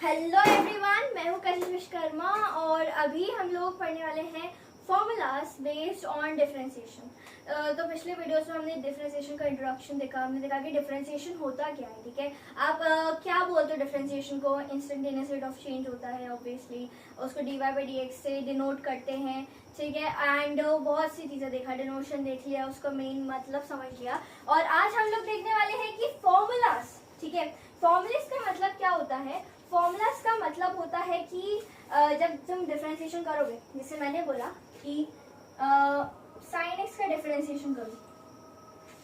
Hello everyone, मैं हूँ कशिश विश्वकर्मा और अभी हम लोग पढ़ने वाले हैं फॉर्मूलाज बेस्ड ऑन डिफरेंशिएशन। तो पिछले वीडियोस में हमने डिफरेंशिएशन का इंट्रोडक्शन देखा। हमने देखा कि डिफरेंशिएशन होता क्या है। ठीक है, आप क्या बोलते हो डिफरेंशिएशन को? इंस्टेंटेनियस रेट ऑफ चेंज होता है ऑब्वियसली, उसको dy/dx से डिनोट करते हैं। ठीक है, एंड बहुत सी चीजें देखा, डिनोशन देख लिया, उसका मेन मतलब समझ लिया। और आज हम लोग देखने वाले हैं कि फॉर्मूलाज। ठीक है, फॉर्मूलाज का मतलब क्या होता है? फॉर्मूलाज का मतलब होता है कि जब तुम डिफरेंशिएशन करोगे, जैसे मैंने बोला कि साइन एक्स का डिफरेंशिएशन करो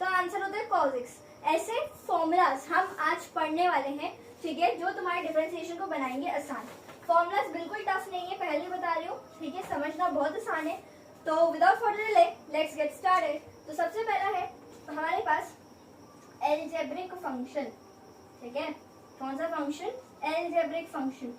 तो आंसर होता है कॉस एक्स। ऐसे फॉर्मूलाज हम आज पढ़ने वाले हैं। ठीक है, जो तुम्हारे डिफरेंशिएशन को बनाएंगे आसान। फॉर्मूलाज बिल्कुल टफ नहीं है, पहले बता रही हूँ। ठीक है, समझना बहुत आसान है। तो without further delay let's get started. तो सबसे पहला है हमारे पास अलजेब्रिक फंक्शन। ठीक है, कौन सा फंक्शन? Algebraic function.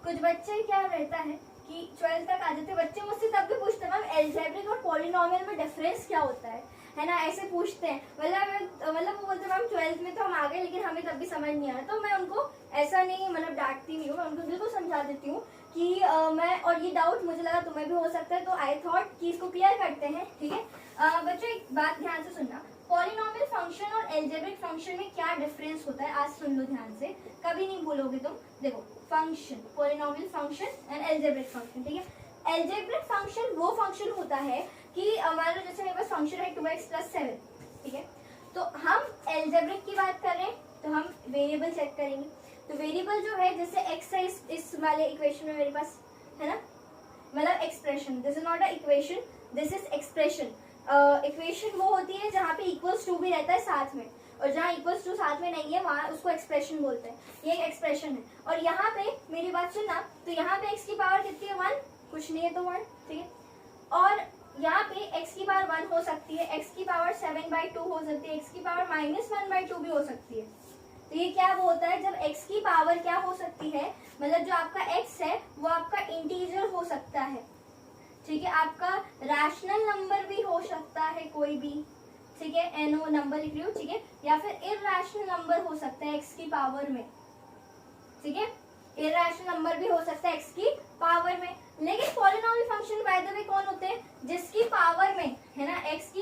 कुछ बच्चे क्या रहता है कि 12th तक आ जाते बच्चे, मुझसे तब भी पूछते हैं मैम अलजेब्रिक और पॉलिनोमियल में डिफरेंस क्या होता है ना, ऐसे पूछते हैं। मतलब वो बोलते हैं मैम 12th में तो हम आ गए लेकिन हमें तब भी समझ नहीं आ रहा। तो मैं उनको ऐसा नहीं मतलब डांटती नहीं हूँ, मैं उनको बिल्कुल समझा देती हूँ कि मैं, और ये डाउट मुझे लगा तुम्हें भी हो सकता है, तो आई थॉट कि इसको क्लियर करते हैं। ठीक है बच्चों, एक बात ध्यान से सुनना, पॉलिनोमियल फंक्शन और अलजेब्रिक फंक्शन में क्या डिफरेंस होता है आज सुन लो ध्यान से, कभी नहीं भूलोगे तुम। देखो, function, polynomial function and algebraic function. ठीक है, अलजेब्रिक फंक्शन वो फंक्शन होता है कि मान लो जैसे मेरे पास फंक्शन है 2x + 7। ठीक है, तो हम अलजेब्रिक की बात कर रहे हैं तो हम वेरिएबल चेक करेंगे। तो वेरिएबल जो है, जैसे x है इस वाले इक्वेशन में मेरे पास, है ना, मतलब expression. This is not a equation, this is expression. Equation वो होती है जहाँ पे इक्वल्स टू भी रहता है साथ में, और जहाँ इक्वल्स टू साथ में नहीं है वहाँ उसको एक्सप्रेशन बोलते हैं। ये एक एक्सप्रेशन है। और यहाँ पे मेरी बात सुनना, तो यहाँ पे x की पावर कितनी है? 1, कुछ नहीं है तो 1। ठीक है, और यहाँ पे x की पावर 1 हो सकती है, x की पावर 7/2 हो सकती है, x की पावर -1/2 भी हो सकती है। तो ये क्या वो होता है जब x की पावर क्या हो सकती है, मतलब जो आपका x है वो आपका इंटीजर हो सकता है। ठीक है, आपका रैशनल नंबर भी हो सकता है कोई भी। ठीक है, एनो नंबर लिख रही हूँ। ठीक है, या फिर इरैशनल नंबर हो सकता है x की पावर में। ठीक है, इरैशनल नंबर भी हो सकता है x की पावर में। लेकिन polynomial function by the way कौन होते हैं? जिसकी पावर में, है ना, x की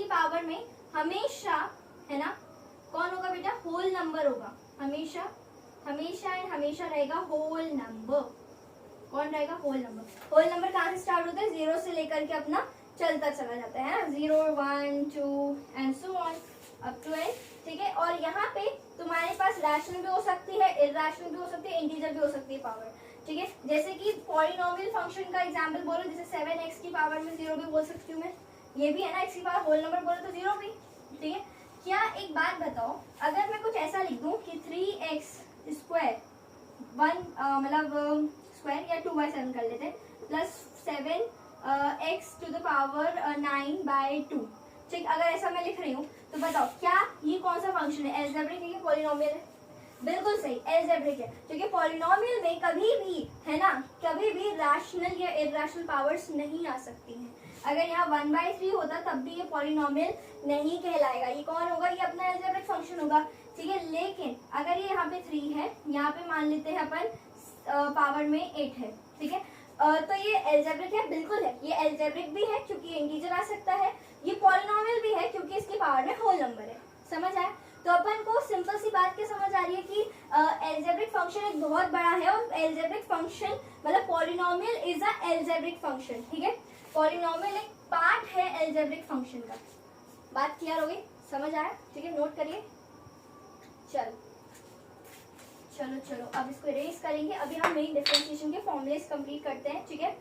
पावर में हमेशा, है ना, कौन होगा बेटा? होल नंबर होगा। हमेशा हमेशा एंड हमेशा रहेगा होल नंबर। कौन रहेगा? Whole number. होल नंबर कहाँ से स्टार्ट होता है? 0 से लेकर के अपना चलता चला जाता है ना, 0, 1, 2 and so on up to n। ठीक है, और यहाँ पे तुम्हारे पास रैशनल भी हो सकती है, इरैशनल भी हो सकती है, इंटीजर भी हो सकती है पावर। ठीक है, जैसे कि पॉलिनोमियल फंक्शन का एग्जांपल बोलो, जैसे 7x की पावर में 0 भी बोल सकती हूँ मैं। ये भी है ना, x की पावर होल नंबर बोलो तो 0 भी। ठीक है, क्या एक बात बताओ, अगर मैं कुछ ऐसा लिख दूं कि 3x स्क्वायर 1 मतलब स्क्वायर या 2/7 कर लेते हैं, प्लस 7x⁴ 9/2। ठीक, अगर ऐसा मैं लिख रही हूँ तो बताओ क्या ये कौन सा फंक्शन है? अलजेब्रिक है कि पॉलिनोमियल है? बिल्कुल सही, अलजेब्रिक है, क्योंकि पॉलिनोमियल में कभी भी, है ना, कभी भी रैशनल या इरैशनल पावर्स नहीं आ सकती हैं। अगर यहाँ 1/3 होता तब भी ये पॉलिनोमियल नहीं कहलाएगा। ये कौन होगा? ये अपना अलजेब्रिक फंक्शन होगा। ठीक है, लेकिन अगर ये यहाँ पे 3 है, यहाँ पे मान लेते हैं अपन पावर में 8 है। ठीक है, तो ये अलजेब्रिक है? बिल्कुल है, ये अलजेब्रिक भी है क्योंकि इंटीजर आ सकता है। ये पॉलिनोमियल भी है क्योंकि इसकी पावर में होल नंबर है। समझ आया? तो अपन को सिंपल सी बात क्या समझ आ रही है कि अलजेब्रिक फंक्शन एक बहुत बड़ा है, और अलजेब्रिक फंक्शन मतलब polynomial is a algebraic function. ठीक है, पॉलिनोमियल एक पार्ट है अलजेब्रिक फंक्शन का। बात क्लियर हो गई? समझ आया? ठीक है, नोट करिए। चलो चलो चलो, अब इसको इरेज करेंगे। अभी हम मेन डिफरेंशिएशन के फॉर्मूलेस कंप्लीट करते हैं। ठीक है,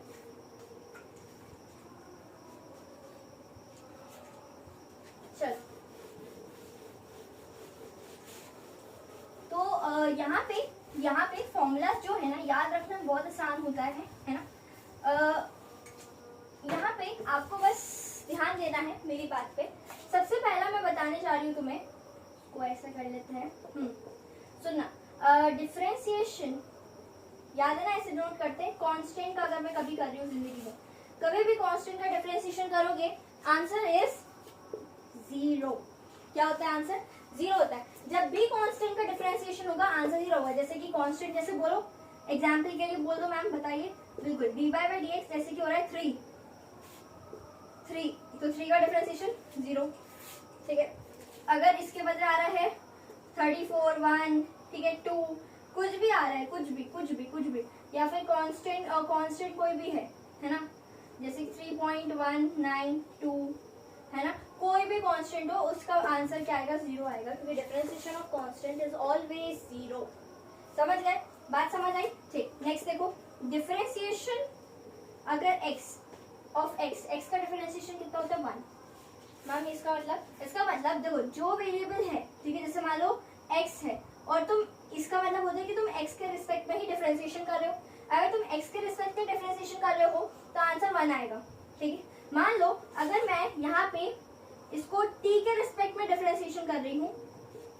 चलो, तो यहाँ पे फॉर्मूला जो है ना, याद रखना बहुत आसान होता है ना। यहाँ पे आपको बस ध्यान देना है मेरी बात पे। सबसे पहला मैं बताने जा रही हूँ तुम्हें, को ऐसा कर लेते हैं। सुनना, डिफरेंशिएशन याद है ना, ऐसे नोट करते हैं। कांस्टेंट का अगर मैं कभी कर रही हूँ जिंदगी में, कभी भी कांस्टेंट का डिफरेंशिएशन करोगे, आंसर इज 0। क्या होता है आंसर? जीरो होता है। जब भी कांस्टेंट का डिफरेंशिएशन होगा आंसर जीरो होगा। जैसे कि कांस्टेंट जैसे बोलो, एग्जाम्पल के लिए बोल दो मैम, बताइए। बिल्कुल, dy बाई डी एक्स जैसे कि हो रहा है 3 तो 3 का डिफरेंशिएशन जीरो, ठीक है। अगर इसके बदले आ रहा है 34 1, ठीक है, 2, कुछ भी आ रहा है, कुछ भी, या फिर कांस्टेंट कोई भी है ना, जैसे 3.192 है ना, कोई भी कांस्टेंट हो उसका आंसर क्या आएगा, जीरो आएगा, क्योंकि differentiation of constant is always zero. समझ गए, बात समझ आई? ठीक, नेक्स्ट देखो, डिफरेंशिएशन अगर x ऑफ x का डिफरेंशिएशन कितना होता है 1। मैम इसका मतलब देखो जो वेरिएबल है, ठीक है, जैसे मान लो x है और तुम, इसका मतलब होता है कि तुम x के रिस्पेक्ट में ही डिफरेंशिएशन कर रहे हो। अगर तुम x के रिस्पेक्ट में डिफरेंशिएशन कर रहे हो तो आंसर 1 आएगा, ठीक है। मान लो अगर मैं यहाँ पे इसको t के रिस्पेक्ट में डिफरेंशिएशन कर रही हूँ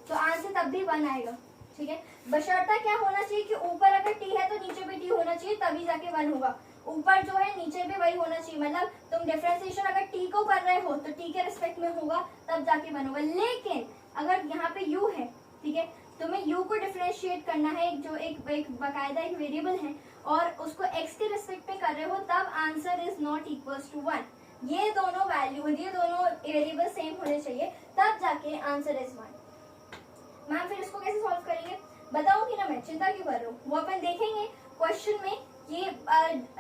तो आंसर तब भी 1 आएगा, ठीक है। बशर्ता क्या होना चाहिए कि ऊपर अगर t है तो नीचे भी t होना चाहिए, तभी जाके 1 होगा। ऊपर जो है नीचे भी वही होना चाहिए, मतलब तुम डिफरेंशिएशन अगर t को कर रहे हो तो t के रिस्पेक्ट में होगा, तब जाके 1 होगा। लेकिन अगर यहाँ पे u है, ठीक है, तुम्हें u को डिफरेंशिएट करना है, जो एक बाकायदा एक वेरिएबल है, और उसको x के रिस्पेक्ट में कर रहे हो, तब answer is not equals to 1। ये दोनों वेरिएबल सेम होने चाहिए, तब जाके आंसर इज 1। मैम फिर इसको कैसे सॉल्व करेंगे बताऊंगी ना मैं, चिंता क्यों कर रहे हो, वो अपन देखेंगे क्वेश्चन में। ये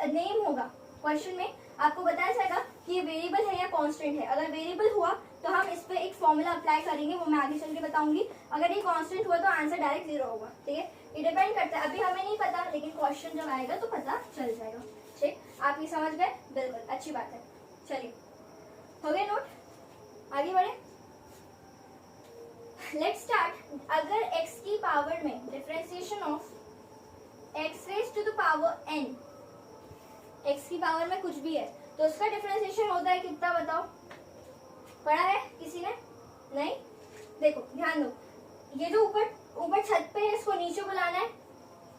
नेम होगा, क्वेश्चन में आपको बताया जाएगा कि ये वेरिएबल है या कांस्टेंट है। अगर वेरिएबल हुआ तो हम इस पे एक फॉर्मूला अप्लाई करेंगे, वो मैं आगे चल के बताऊंगी। अगर ये कांस्टेंट हुआ तो आंसर डायरेक्ट जीरो होगा, ठीक है। ये डिपेंड करता है, अभी हमें नहीं पता, लेकिन क्वेश्चन जब आएगा तो पता चल जाएगा, ठीक। आप ये समझ गए, बिल्कुल अच्छी बात है। चलिए, हो गए नोट, आगे बढ़े। Let's start. अगर x की पावर में differentiation of x raise to the power n, x की पावर में कुछ भी है तो उसका डिफरेंशिएशन होता है कितना, बताओ, पढ़ा है किसी ने? नहीं? देखो ध्यान दो, ये जो ऊपर छत पे है इसको नीचे बुलाना है,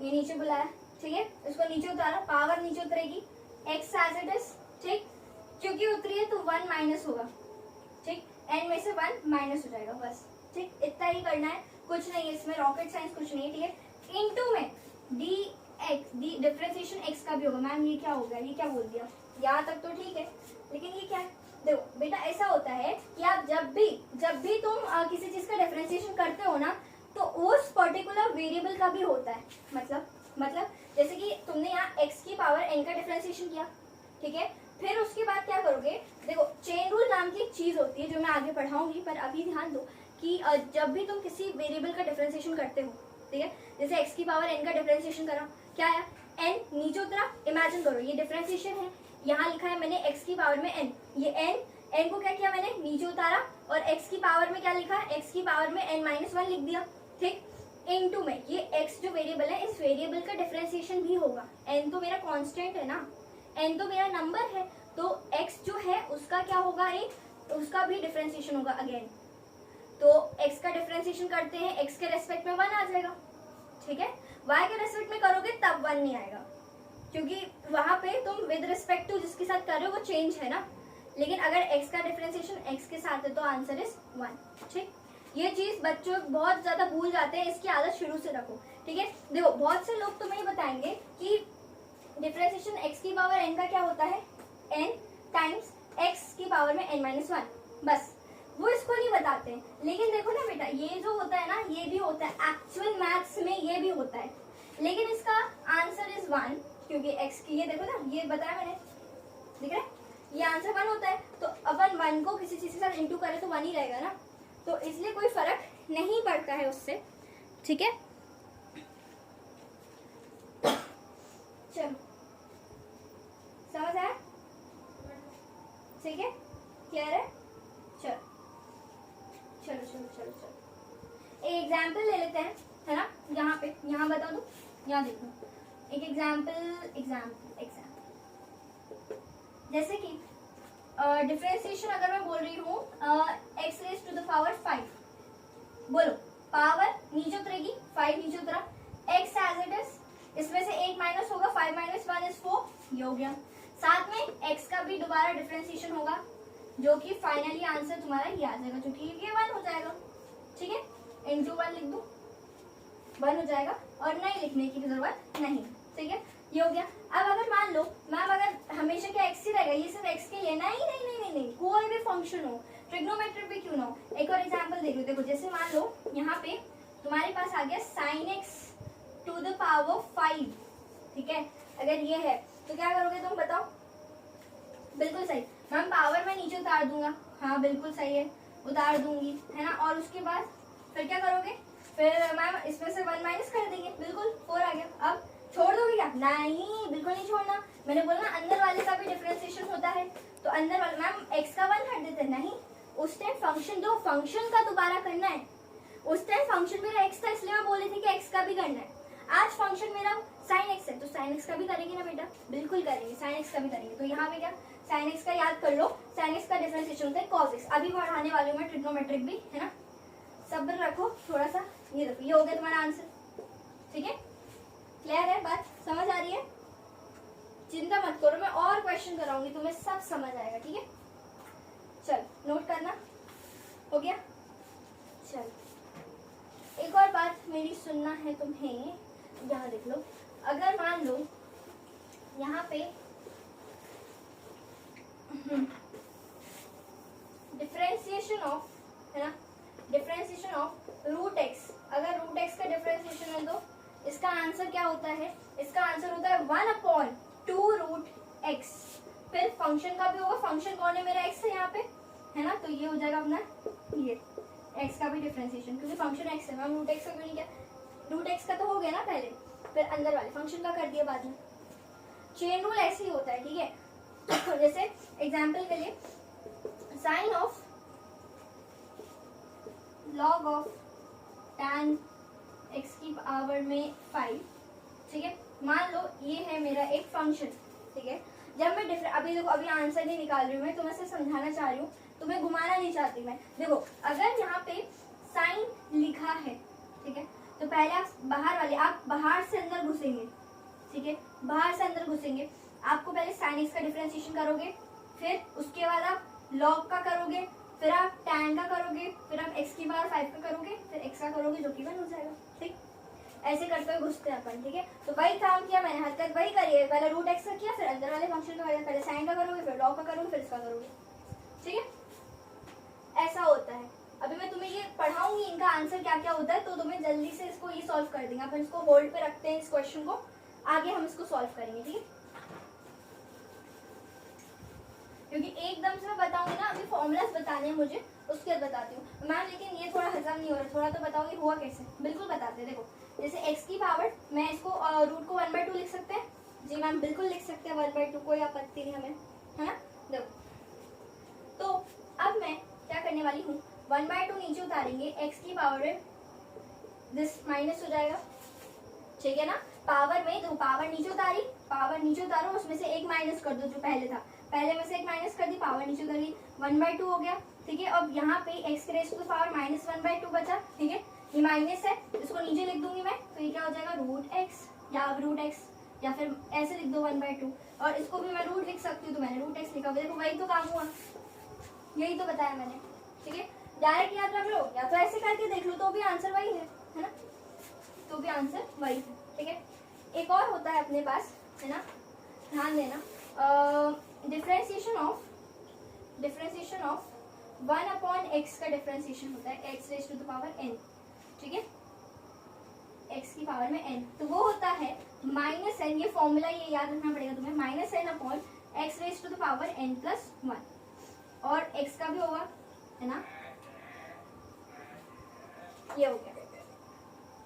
ये नीचे बुलाया, ठीक है, इसको नीचे उतारा, पावर नीचे उतरेगी, x एज इट इज, ठीक, क्योंकि उतरी है तो 1 माइनस होगा, ठीक, n में से 1 माइनस हो जाएगा, बस, ठीक, इतना ही करना है, कुछ नहीं है इसमें, रॉकेट साइंस कुछ नहीं है, ठीक है। इनटू में डी डिफरेंशिएशन x का भी होगा। मैम ये क्या हो गया, ये क्या बोल दिया, यहाँ तक तो ठीक है, लेकिन ये क्या है, देखो बेटा ऐसा होता है कि आप जब भी तुम किसी चीज का डिफरेंशिएशन करते हो ना, तो उस पर्टिकुलर वेरिएबल का भी होता है। मतलब जैसे कि तुमने यहाँ x की पावर n का डिफरेंशिएशन किया, ठीक है, फिर उसके बाद क्या करोगे, देखो चेन रूल नाम की एक चीज होती है जो मैं आगे पढ़ाऊंगी, पर अभी ध्यान दो कि जब भी तुम किसी वेरिएबल का डिफरेंशिएशन करते हो, ठीक है, जैसे x की पावर n का डिफरेंशिएशन करा, क्या आया, n नीचे उतरा, इमेजिन करो ये डिफरेंशिएशन है, यहाँ लिखा है मैंने x की पावर में n, ये n को क्या किया मैंने, नीचे उतारा, और x की पावर में क्या लिखा, x की पावर में n माइनस 1 लिख दिया, ठीक, इनटू में ये x जो वेरिएबल है, इस वेरिएबल का डिफरेंशिएशन भी होगा। n तो मेरा कांस्टेंट है ना, n तो मेरा नंबर है, तो x जो है उसका क्या होगा, एक उसका भी डिफरेंशिएशन होगा अगेन। तो x का डिफरेंशिएशन करते हैं, x के रेस्पेक्ट में 1 आ जाएगा, ठीक है, y के रेस्पेक्ट में करोगे तब 1 नहीं आएगा, क्योंकि वहां पे तुम विद रिस्पेक्ट टू जिसके साथ कर रहे हो वो चेंज है ना, लेकिन अगर x का डिफरेंशिएशन x के साथ है तो आंसर इज 1, ठीक। ये चीज बच्चों बहुत ज्यादा भूल जाते हैं, इसकी आदत शुरू से रखो, ठीक है। देखो बहुत से लोग तुम्हें बताएंगे कि डिफरेंशिएशन x की पावर n का क्या होता है, n टाइम्स x की पावर में n माइनस 1, बस वो इसको नहीं बताते हैं। लेकिन देखो ना बेटा, ये जो होता है ना, ये भी होता है एक्चुअल मैथ्स में, ये भी होता है, लेकिन इसका आंसर इज 1, क्योंकि x की, ये देखो ना, ये बताया मैंने, दिख रहा है, ये आंसर 1 होता है, तो अपन 1 को किसी चीज के साथ इंटू करें तो 1 ही रहेगा ना, तो इसलिए कोई फर्क नहीं पड़ता है उससे, ठीक है। चलो समझ आया, ठीक है, क्लियर है, चलो चलो चलो चलो चलो एक एग्जाम्पल ले लेते हैं, है ना, यहाँ पे, यहाँ बता दो, यहाँ देखो एक एग्जाम्पल जैसे कि डिफरेंशिएशन अगर मैं बोल रही हूँ x raise to the power 5, बोलो पावर नीचे उतरेगी, 5 नीचे उतरा, x एज इट इज, इसमें से 8 माइनस होगा, 5 माइनस 1 इज 4, ये हो गया। साथ में x का भी दोबारा डिफरेंशिएशन होगा, जो कि फाइनली आंसर तुम्हारा ये आ जाएगा, जो कि ये 1 हो जाएगा, ठीक है, इंटू 1 लिख दूं, 1 हो जाएगा और नहीं लिखने की जरूरत नहीं, ठीक है, ये हो गया। अब अगर मान लो मैम अगर हमेशा क्या x ही रहेगा, ये सिर्फ x के लिए, नहीं नहीं नहीं नहीं नहीं, कोई भी फंक्शन हो, ट्रिग्नोमेट्रिक भी क्यों ना हो। एक और एग्जांपल देख लो, देखो जैसे मान लो यहाँ पे तुम्हारे पास आ गया sin x to the power 5, ठीक है, अगर ये है तो क्या करोगे तुम बताओ? बिल्कुल सही मैम, पावर मैं नीचे उतार दूंगा, हाँ बिल्कुल सही है, उतार दूंगी, है ना, और उसके बाद फिर क्या करोगे? फिर मैम इसमें से 1 माइनस कर देंगे, बिल्कुल 4 आ गया। अब छोड़ दोगे क्या? नहीं, बिल्कुल नहीं छोड़ना, मैंने बोला ना अंदर वाले का भी डिफरेंशिएशन होता है, तो अंदर वाले मैम x का 1 हट देते, नहीं, उस टाइम फंक्शन दो, फंक्शन का दोबारा करना है। उस टाइम फंक्शन मेरा x था, इसलिए मैं बोली थी कि x का भी करना है। आज फंक्शन मेरा sin x है, तो sin x का भी करेंगे ना बेटा, बिल्कुल करेंगे, sin x का भी करेंगे। तो यहाँ पे क्या sin x का याद कर लो, sin x का डिफरेंशिएशन होता है cos x। अभी पढ़ाने वाली हूँ मैं ट्रिग्नोमेट्रिक भी, है ना, सब्र रखो थोड़ा सा। ये देखो, ये हो गया तुम्हारा आंसर, ठीक है, क्लियर है, बात समझ आ रही है? चिंता मत करो, मैं और क्वेश्चन कराऊंगी, तुम्हें सब समझ आएगा, ठीक है। चल नोट करना, हो गया। चल एक और बात मेरी सुनना है तुम्हें, यहाँ देख लो, अगर मान लो यहाँ पे डिफरेंशिएशन ऑफ, है ना, डिफरेंशिएशन ऑफ रूट एक्स, अगर रूट एक्स का डिफरेंशिएशन है तो इसका आंसर क्या होता है? इसका आंसर होता है 1/2 रूट एक्स। फिर फंक्शन का भी होगा, फंक्शन कौन है मेरा? x है यहाँ पे, है ना, तो ये हो जाएगा अपना ये x का भी डिफरेंशिएशन, क्योंकि फंक्शन x है, मैम रूट एक्स का क्यों नहीं किया? रूट एक्स का तो हो गया ना पहले, फिर अंदर वाले फंक्शन का कर दिया बाद में। चेन रूल ऐसे ही होता है, ठीक है। जैसे एग्जाम्पल के लिए sine of log of tan x की पावर में 5, ठीक है, मान लो ये है मेरा एक फंक्शन, ठीक है। जब मैं अभी देखो, अभी आंसर नहीं निकाल रही हूँ मैं, तुम्हें सिर्फ समझाना चाह रही हूँ, तुम्हें घुमाना नहीं चाहती मैं। देखो अगर यहाँ पे साइन लिखा है, ठीक है, तो पहले आप बाहर वाले, आप बाहर से अंदर घुसेंगे, ठीक है, बाहर से अंदर घुसेंगे, आपको पहले साइन एक्स का डिफरेंशिएशन करोगे, फिर उसके बाद आप लॉग का करोगे, फिर आप tan का करोगे, फिर आप x की पावर 5 का करोगे, फिर x का करोगे, जो कि 1 हो जाएगा, ठीक। ऐसे करते हुए घुसते हैं अपन, ठीक है। तो वही काम किया मैंने, हरकत वही करी है, पहले रूट एक्स का किया, फिर अंदर वाले फंक्शन का, पहले साइन का करोगे, फिर लॉग का करोगे, फिर इसका करोगे, ठीक है, ऐसा होता है। अभी मैं तुम्हें ये पढ़ाऊंगी, इनका आंसर क्या क्या होता है, तो तुम्हें जल्दी से इसको ये सॉल्व कर देंगे। अपन इसको होल्ड पे रखते हैं, इस क्वेश्चन को, आगे हम इसको सॉल्व करेंगे, ठीक है। क्योंकि एकदम से मैं बताऊंगी ना, अभी फॉर्मूलाज बताने हैं मुझे, उसके बाद बताती हूँ मैम, लेकिन ये थोड़ा हजम नहीं हो रहा, थोड़ा तो बताओगे हुआ कैसे? बिल्कुल बताते हैं। देखो जैसे x की पावर, मैं इसको रूट को 1/2 लिख सकते हैं, जी मैम बिल्कुल लिख सकते हैं 1/2, कोई आपत्ति नहीं हमें, है ना। देखो तो अब मैं क्या करने वाली हूँ, 1/2 नीचे उतारेंगे, x की पावर में दिस माइनस हो जाएगा, ठीक है ना। पावर में दो, पावर नीचे उतारी, पावर नीचे उतारो, उसमें से एक माइनस कर दो जो पहले था, पहले में से एक माइनस कर दी, पावर नीचे उतारी, 1/2 हो गया, ठीक है। अब यहाँ पे x raise to the power -1/2 बचा, ठीक है, ये माइनस है, इसको नीचे लिख दूंगी मैं, तो ये क्या हो जाएगा रूट एक्स, या रूट एक्स, या फिर ऐसे लिख दो 1/2, और इसको भी मैं रूट लिख सकती हूँ, तो मैंने रूट एक्स लिखा। देखो वही तो काम हुआ, यही तो बताया मैंने, ठीक है। डायरेक्ट याद रख लो, या तो ऐसे करके देख लो, तो भी आंसर वही है ना, तो भी आंसर वही है, ठीक है। एक और होता है अपने पास, है ना, ध्यान देना, डिफरेंशिएशन ऑफ 1/x का डिफरेंशिएशन होता है x raise to the power n, ठीक है, x की पावर में n, तो वो होता है -n, ये फॉर्मूला ये याद रखना पड़ेगा तुम्हें, -n/x rays to the power n+1, और x का भी होगा, है ना, ये हो गया,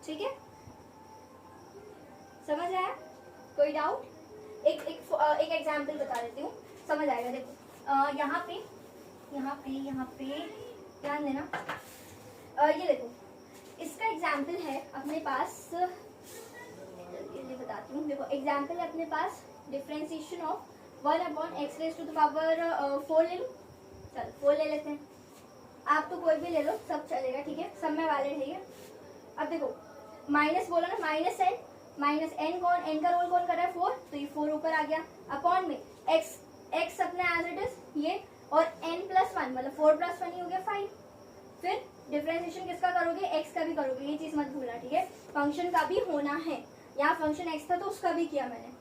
ठीक है, समझ आया? कोई डाउट? एक एग्जांपल बता देती हूँ, समझ आएगा। देखो यहाँ पे ध्यान देना, ये देखो, इसका एग्जांपल है अपने पास, ये बताती हूँ। देखो एग्जांपल है अपने पास, differentiation of 1/x raise to the power 4 ले लो, चल 4 ले लेते हैं, आप तो कोई भी ले लो, सब चलेगा, ठीक है, सब में वाले रहिए। अब देखो माइनस बोला ना, -n कौन, n का रोल कौन कर रहा है 4, तो ये 4 ऊपर आ गया, अपॉन में x अपने एज इट इज ये, और n+1 मतलब 4 + 1 ही हो गया 5, फिर डिफरेंशिएशन किसका करोगे, एक्स का भी करोगे, ये चीज मत भूलना, ठीक है। फंक्शन का भी होना है, यहाँ फंक्शन एक्स था तो उसका भी किया मैंने,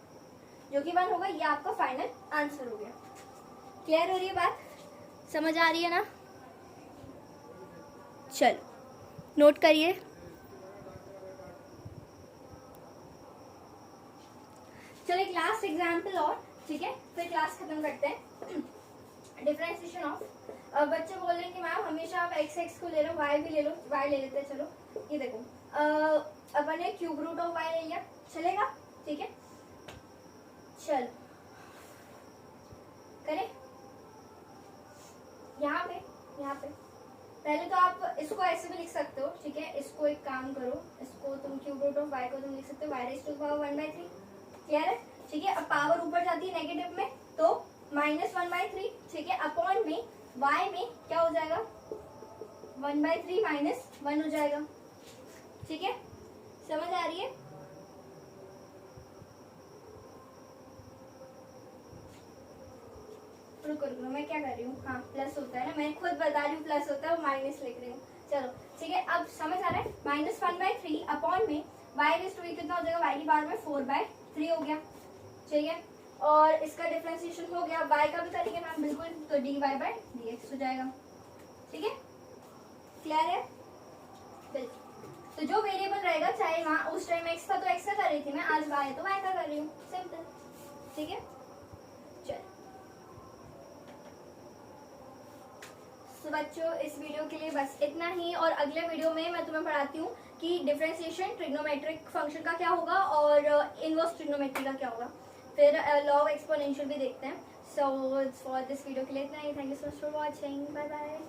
जो कि 1 होगा, ये आपका फाइनल आंसर हो गया। क्लियर हो रही है बात, समझ आ रही है ना? चलो नोट करिए। चलो एक लास्ट एग्जाम्पल और, ठीक है, फिर क्लास खत्म करते हैं। डिफरेंशिएशन ऑफ, बच्चे बोल रहे हैं कि मैम हमेशा आप एक्स एक्स को ले लो, वाई भी ले लो, वाई ले लेते हैं। चलो ये देखो, अपन ने क्यूब रूट ऑफ वाई ले लिया, चलेगा, ठीक है। चलो करें, यहाँ पे पहले तो आप इसको ऐसे भी लिख सकते हो, ठीक है। इसको एक काम करो, इसको तुम क्यूब रूट ऑफ वाई को तुम लिख सकते हो y raise to power 1/3, clear है, ठीक है। अब पावर ऊपर जाती है नेगेटिव में तो -1/3, ठीक है, अपॉन में y में क्या हो जाएगा, 1/3 -1 हो जाएगा, ठीक है। समझ आ रही है? रुको मैं क्या कर रही हूँ, हाँ प्लस होता है ना, मैं खुद बता रही हूँ प्लस होता है, माइनस लिख रही हूँ। चलो ठीक है, अब समझ आ रहा है, -1/3 अपॉन में y रेज़ टू कितना हो जाएगा, y की पावर में 4/3 हो गया, ठीक है। और इसका डिफरेंशिएशन हो गया, y का भी करेंगे मैम बिल्कुल, तो dy/dx हो जाएगा, ठीक है। क्लियर है? बिल्कुल। तो जो वेरिएबल रहेगा, चाहे वहाँ उस टाइम x था तो x का कर रही थी मैं, आज y है तो y का कर रही हूँ, सिंपल, ठीक है। चलो तो बच्चों इस वीडियो के लिए बस इतना ही, और अगले वीडियो में मैं तुम्हें पढ़ाती हूँ कि डिफरेंशिएशन ट्रिग्नोमेट्रिक फंक्शन का क्या होगा और इनवर्स ट्रिग्नोमेट्री का क्या होगा, फिर लॉ ऑफ एक्सपोनेंशियल भी देखते हैं। सो फॉर दिस वीडियो के लिए इतना ही, thank you so much for watching, bye bye.